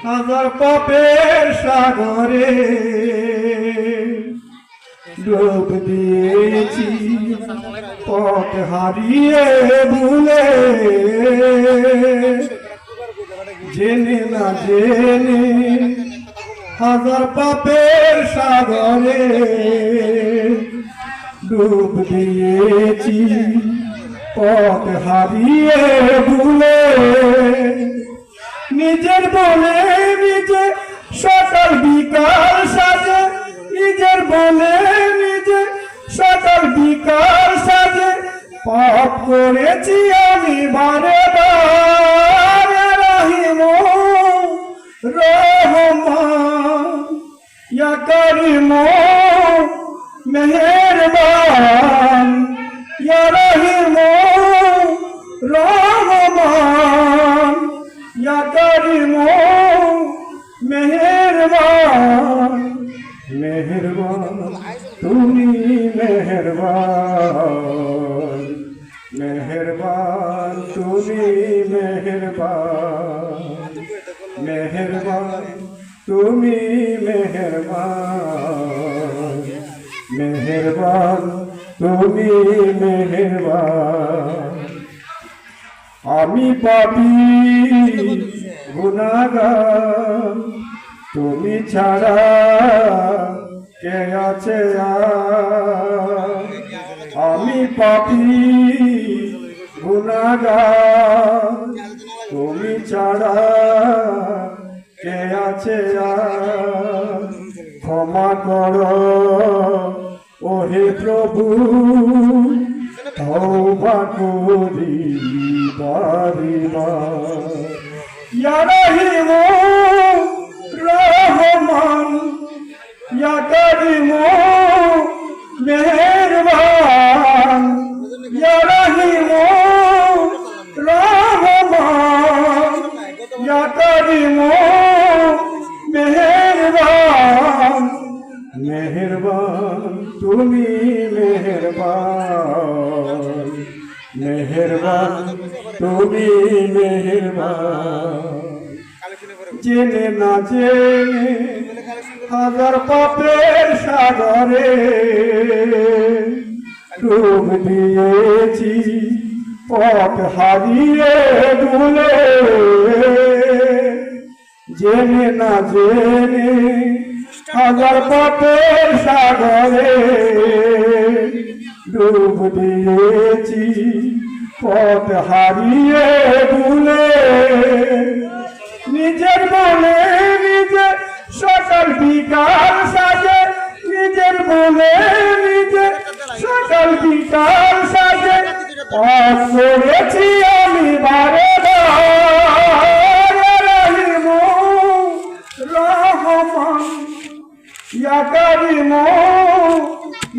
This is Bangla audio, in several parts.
হাজার পাপের সাগরে ডুব দিয়েছি পথ হারিয়ে ভুলে, জেনে না জেনে হাজার পাপের সাগরে ডুব দিয়েছি পথ হারিয়ে ভুলে। নিজের বলে নিজে সকাল বিকাল সাজে, নিজের বলে নিজে সকাল বিকাল সাজে পাপ করেছি আমি বারে বারে। রহিম রহমান ইয়া করিম মেহেরবান, ইয়া রহিম রহমান ইয়া করিম মেহেরবান। মেহেরবান তুমি মেহেরবান, মেহেরবান তুমি মেহেরবান, মেহেরবান তুমি মেহেরবান, মেহেরবান তুমি মেহেরবান। আমি পাপী গুনাহগার, তুমি ছাড়া কে আছে আর? আমি পাপী গুনাহগার, তুমি ছাড়া কে আছে আর? ক্ষমা করো ওহে প্রভু, তওবা করি বারবার। ইয়া রহিম রহমান ইয়া করিম মেহেরবান, ইয়া রহিম রহমান ইয়া করিম মেহেরবান। মেহেরবান তুমি মেহেরবান, মেহেরবান তুমি মেহেরবান। জেনে না জেনে হাজার পাপের সাগরে ডুব দিয়েছি পথ হারিয়ে ভুলে, জেনে না জেনে হাজার পাপের সাগরে ডুব দিয়েছি পথ হারিয়ে ভুলে। নিজের বলে নিজে সকাল বিকাল সাজে, নিজের বলে নিজে সকাল বিকাল সাজে পাপ করেছি আমি বারে বারে। রহিম রহমান ইয়া করিম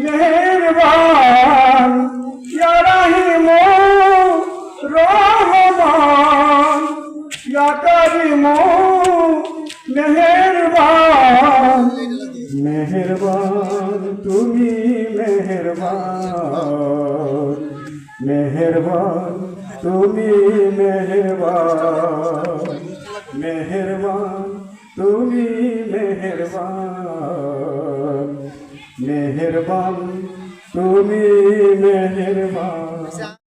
মেহেরবান, ইয়া রহিম রহমান ইয়া করিম মেহেরবান। মেহেরবান তুমি মেহেরবান, মেহেরবান তুমি মেহেরবান, মেহেরবান তুমি মেহেরবান, মেহেরবান তুমি মেহেরবান।